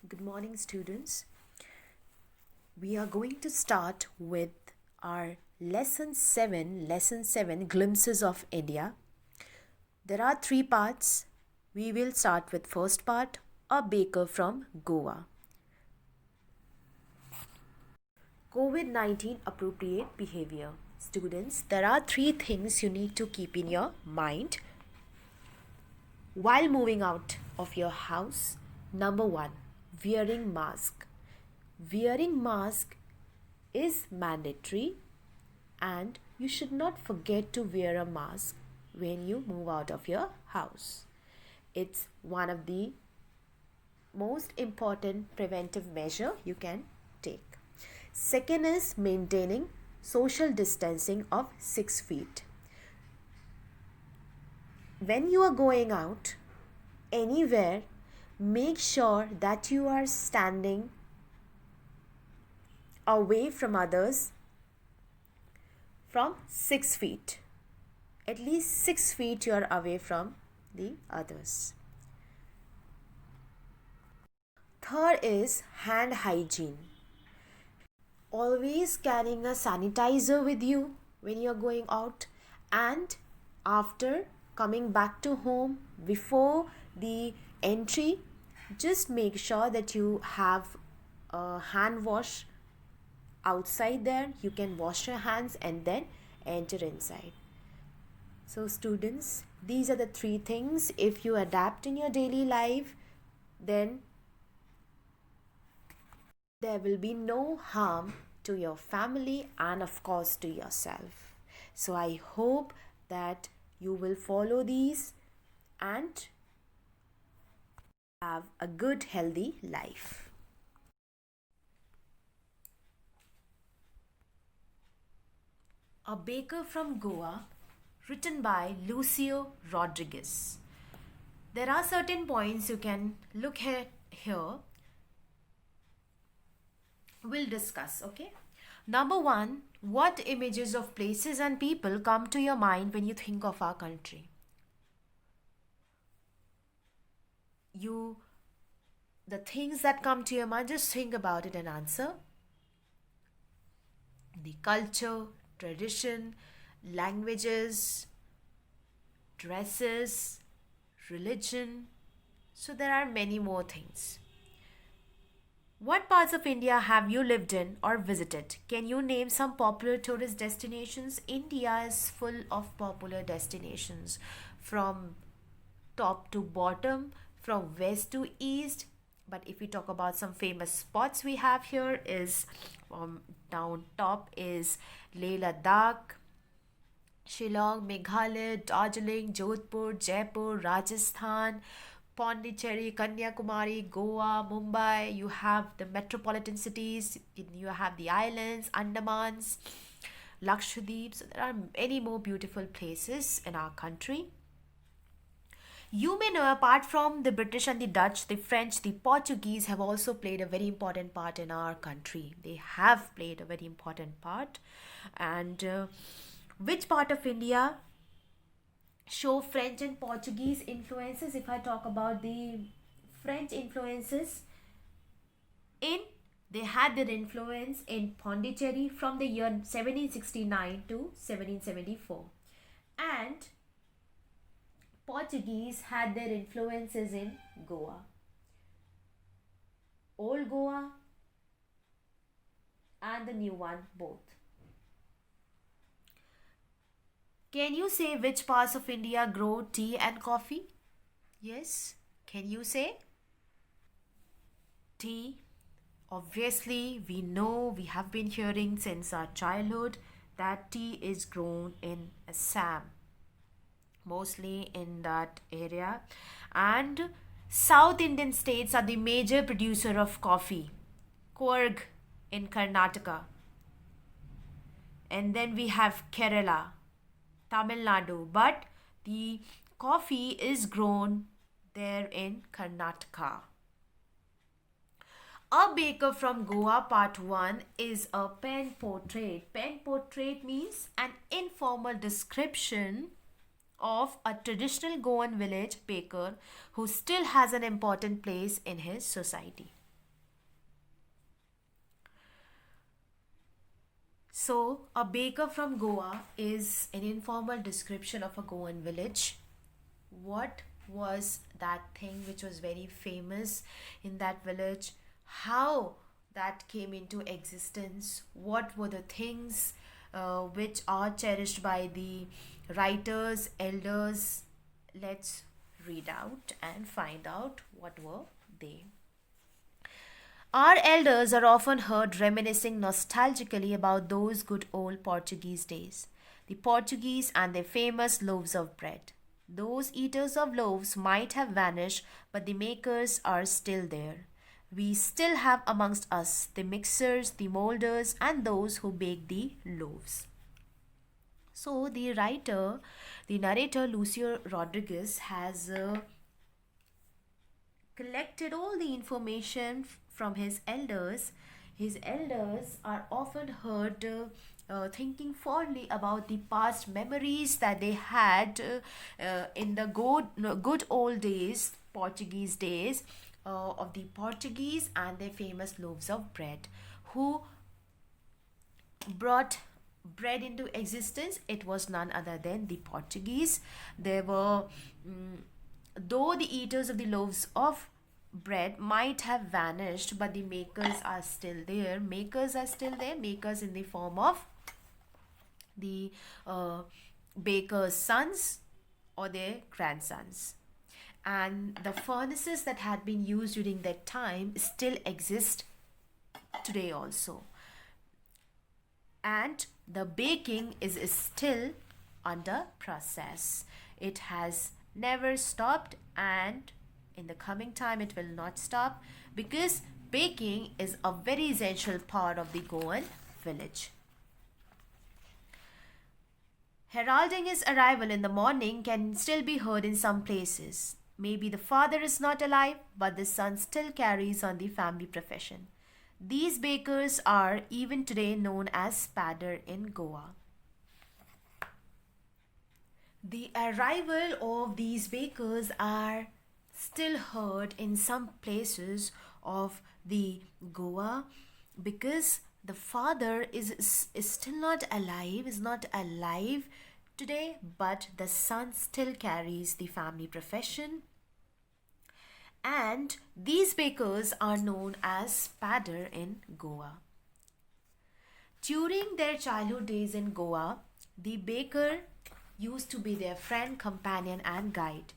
Good morning, students. We are going to start with our lesson 7, Glimpses of India. There are three parts. We will start with first part, a baker from Goa. COVID-19 appropriate behavior. Students, there are three things you need to keep in your mind while moving out of your house. Number 1, wearing mask. Wearing mask is mandatory and you should not forget to wear a mask when you move out of your house. It's one of the most important preventive measure you can take. Second is maintaining social distancing of 6 feet. When you are going out anywhere, make sure that you are standing away from others from 6 feet. At least 6 feet you are away from the others. Third is hand hygiene. Always carrying a sanitizer with you when you are going out, and after coming back to home, before the entry, just make sure that you have a hand wash outside there. You can wash your hands and then enter inside. So students, these are the three things. If you adapt in your daily life, then there will be no harm to your family and of course to yourself. So I hope that you will follow these and have a good healthy life. A Baker from Goa, written by Lucio Rodriguez. There are certain points you can look at here. We'll discuss, okay? Number 1, what images of places and people come to your mind when you think of our country? The things that come to your mind, just think about it and answer. The culture, tradition, languages, dresses, religion. So there are many more things. What parts of India have you lived in or visited? Can you name some popular tourist destinations? India is full of popular destinations from top to bottom, from west to east. But if we talk about some famous spots we have here is down top is Leh Ladakh, Shillong, Meghalaya, Darjeeling, Jodhpur, Jaipur, Rajasthan, Pondicherry, Kanyakumari, Goa, Mumbai. You have the metropolitan cities, you have the islands, Andamans, Lakshadweep. So there are many more beautiful places in our country. You may know, apart from the British and the Dutch, the French, the Portuguese have also played a very important part in our country. They have played a very important part. And which part of India show French and Portuguese influences? If I talk about the French influences, they had their influence in Pondicherry from the year 1769 to 1774, and Portuguese had their influences in Goa, old Goa and the new one both. Can you say which parts of India grow tea and coffee? Yes, can you say? Tea. Obviously, we know, we have been hearing since our childhood that tea is grown in Assam, mostly in that area. And South Indian states are the major producer of coffee. Coorg in Karnataka. And then we have Kerala, Tamil Nadu, but the coffee is grown there in Karnataka. A Baker from Goa part 1 is a pen portrait. Pen portrait means an informal description of a traditional Goan village baker who still has an important place in his society. So, a baker from Goa is an informal description of a Goan village. What was that thing which was very famous in that village? How that came into existence? What were the things which are cherished by the writers, elders? Let's read out and find out what were they. Our elders are often heard reminiscing nostalgically about those good old Portuguese days, the Portuguese and their famous loaves of bread. Those eaters of loaves might have vanished, but the makers are still there. We still have amongst us the mixers, the molders, and those who bake the loaves. So, the narrator Lucio Rodriguez has collected all the information from his elders. His elders are often heard thinking fondly about the past memories that they had in the good old days, Portuguese days, of the Portuguese and their famous loaves of bread, who brought bread into existence. It was none other than the Portuguese. They were, though the eaters of the loaves of bread might have vanished, but the makers are still there. Makers are still there. Makers in the form of the baker's sons or their grandsons. And the furnaces that had been used during that time still exist today also. And the baking is still under process. It has never stopped, and in the coming time it will not stop, because baking is a very essential part of the Goan village. Heralding his arrival in the morning can still be heard in some places. Maybe the father is not alive, but the son still carries on the family profession. These bakers are even today known as padder in Goa. The arrival of these bakers are still heard in some places of the Goa, because the father is still not alive, is not alive today, but the son still carries the family profession. And these bakers are known as padder in Goa. During their childhood days in Goa, the baker used to be their friend, companion, and guide.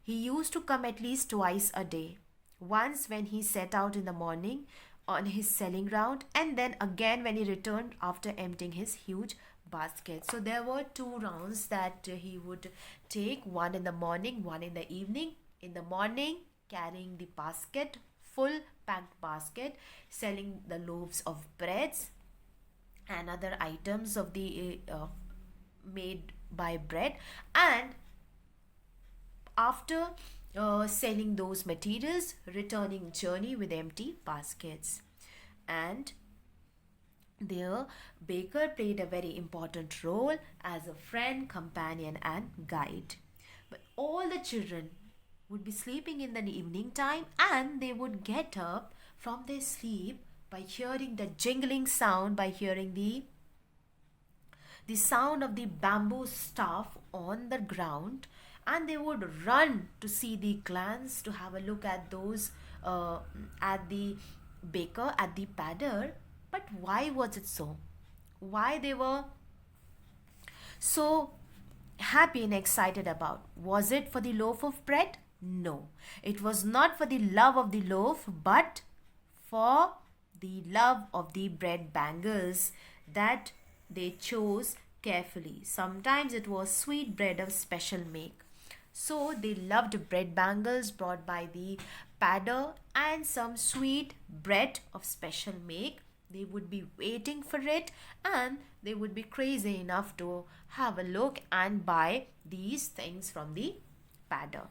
He used to come at least twice a day. Once when he set out in the morning on his selling round, and then again when he returned after emptying his huge basket. So there were two rounds that he would take, one in the morning, one in the evening. In the morning, carrying the basket, full packed basket, selling the loaves of breads and other items of the made by bread, and after selling those materials, returning journey with empty baskets. And the baker played a very important role as a friend, companion, and guide. But all the children would be sleeping in the evening time, and they would get up from their sleep by hearing the jingling sound, by hearing the sound of the bamboo staff on the ground, and they would run to see the clans, to have a look at those at the baker, at the padder. But why was it so? Why they were so happy and excited about? Was it for the loaf of bread? No, it was not for the love of the loaf, but for the love of the bread bangles that they chose carefully. Sometimes it was sweet bread of special make. So they loved bread bangles brought by the padder and some sweet bread of special make. They would be waiting for it, and they would be crazy enough to have a look and buy these things from the padder.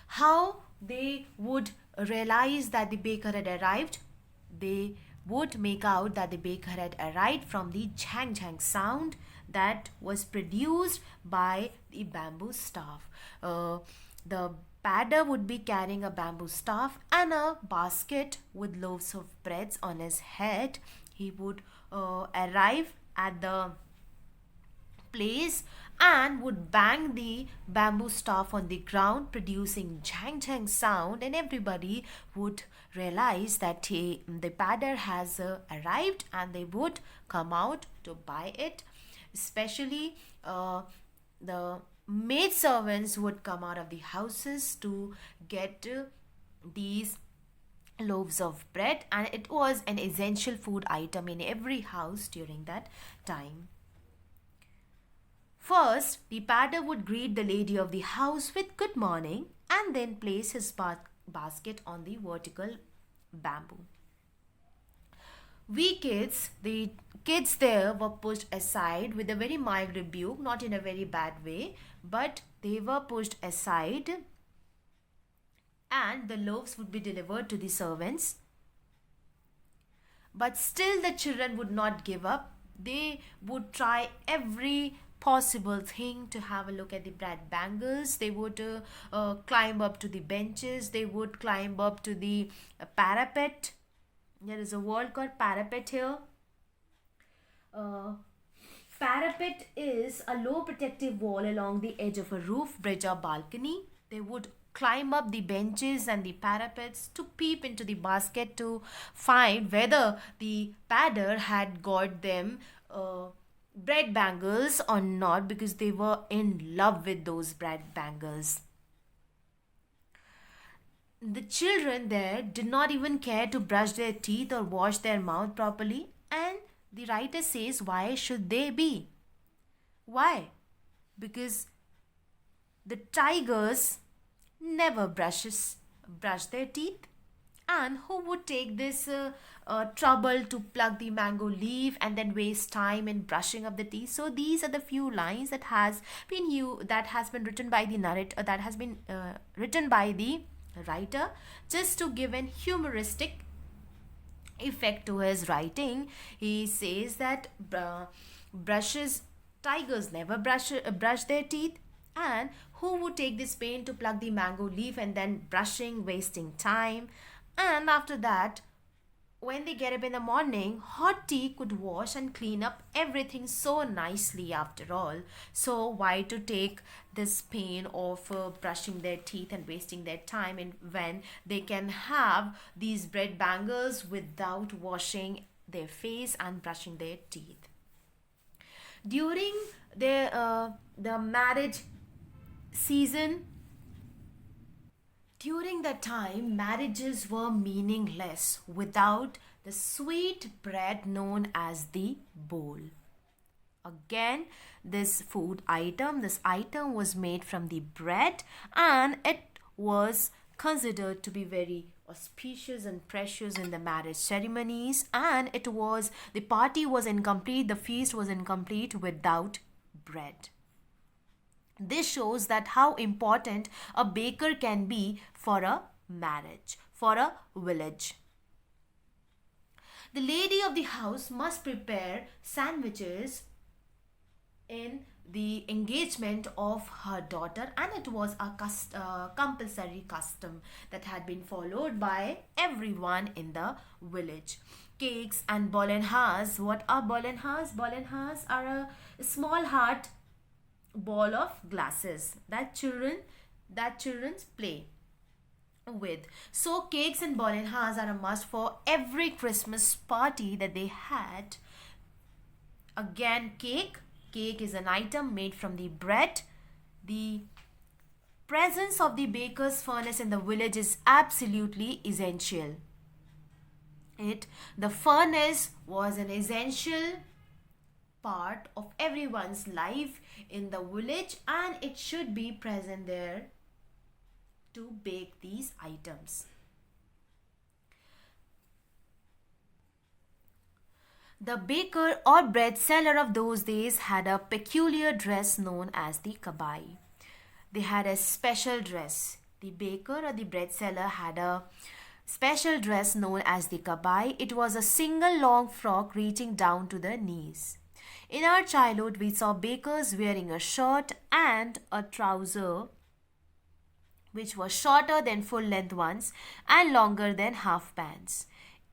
How they would realize that the baker had arrived? They would make out that the baker had arrived from the jang jang sound that was produced by the bamboo staff. The padder would be carrying a bamboo staff and a basket with loaves of breads on his head. He would arrive at the place and would bang the bamboo staff on the ground, producing jang jang sound, and everybody would realize that the padder has arrived, and they would come out to buy it. Especially the maid servants would come out of the houses to get these loaves of bread, and it was an essential food item in every house during that time. First, the padder would greet the lady of the house with good morning and then place his basket on the vertical bamboo. The kids there were pushed aside with a very mild rebuke, not in a very bad way, but they were pushed aside, and the loaves would be delivered to the servants. But still, the children would not give up. They would try every possible thing to have a look at the bread bangles. They would climb up to the benches. They would climb up to the parapet. There is a word called parapet here. Uh, Parapet is a low protective wall along the edge of a roof, bridge, or balcony. They would climb up the benches and the parapets to peep into the basket to find whether the padder had got them bread bangles or not, because they were in love with those bread bangles. The children there did not even care to brush their teeth or wash their mouth properly, and the writer says, why should they be? Why? Because the tigers never brush their teeth, and who would take this trouble to pluck the mango leaf and then waste time in brushing up the teeth? So these are the few lines that has been written by the narrator, that has been written by the writer, just to give an humoristic effect to his writing. He says that brushes tigers never brush their teeth, and who would take this pain to pluck the mango leaf and then brushing, wasting time. And after that, when they get up in the morning, hot tea could wash and clean up everything so nicely after all. So why to take this pain of brushing their teeth and wasting their time, and when they can have these bread bangles without washing their face and brushing their teeth? During the marriage season, during that time, marriages were meaningless without the sweet bread known as the bowl. Again, this item was made from the bread, and it was considered to be very auspicious and precious in the marriage ceremonies, and the party was incomplete, the feast was incomplete without bread. This shows that how important a baker can be for a marriage, for a village. The lady of the house must prepare sandwiches in the engagement of her daughter, and it was a compulsory custom that had been followed by everyone in the village. Cakes and bolenhas. What are bolenhas? Bolenhas are a small hard ball of glasses that children play with. So cakes and bolenhas are a must for every Christmas party that they had. Again, cake is an item made from the bread. The presence of the baker's furnace in the village is absolutely essential. The furnace was an essential part of everyone's life in the village, and it should be present there to bake these items. The baker or bread seller of those days had a peculiar dress known as the kabai. They had a special dress. The baker or the bread seller had a special dress known as the kabai. It was a single long frock reaching down to the knees. In our childhood, we saw bakers wearing a shirt and a trouser which was shorter than full length ones and longer than half pants.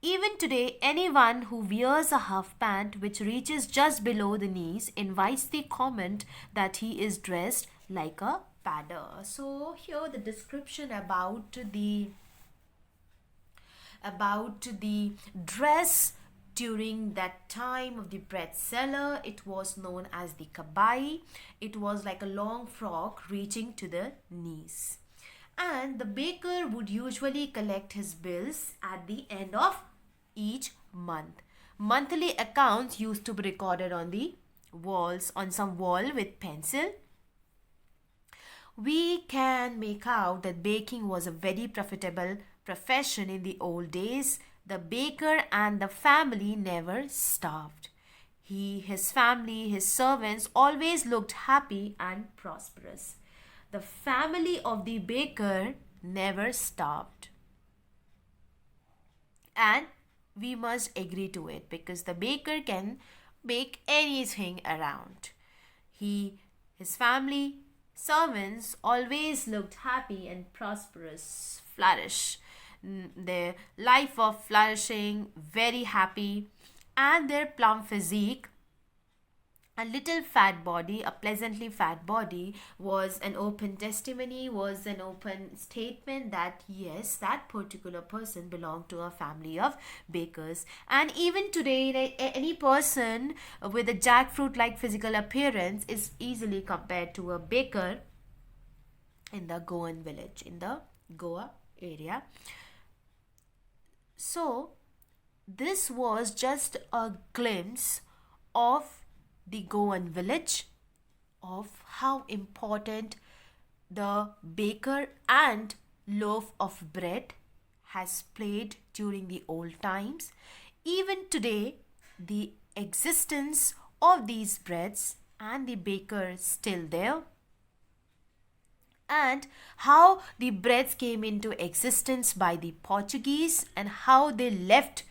even today, anyone who wears a half pant which reaches just below the knees invites the comment that he is dressed like a padder. So here the description about the dress during that time of the bread seller. It was known as the kabai. It was like a long frock reaching to the knees, and the baker would usually collect his bills at the end of each month. Monthly accounts used to be recorded on the walls, on some wall with pencil. We can make out that baking was a very profitable profession in the old days. The baker and the family never starved. His family, his servants always looked happy and prosperous. The family of the baker never starved. And we must agree to it because the baker can bake anything around. His family, servants always looked happy and prosperous, flourish. Their life of flourishing, very happy, and their plump physique, a little fat body, a pleasantly fat body, was an open testimony, was an open statement that yes, that particular person belonged to a family of bakers. And even today, any person with a jackfruit like physical appearance is easily compared to a baker in the Goan village, in the Goa area. So, this was just a glimpse of the Goan village, of how important the baker and loaf of bread has played during the old times. Even today, the existence of these breads and the baker is still there, and how the breads came into existence by the Portuguese and how they left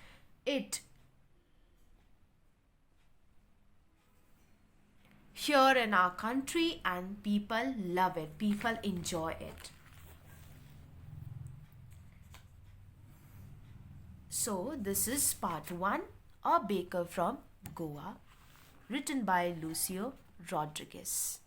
it here in our country, and people love it, people enjoy it. So this is part 1, A Baker from Goa, written by Lucio Rodriguez.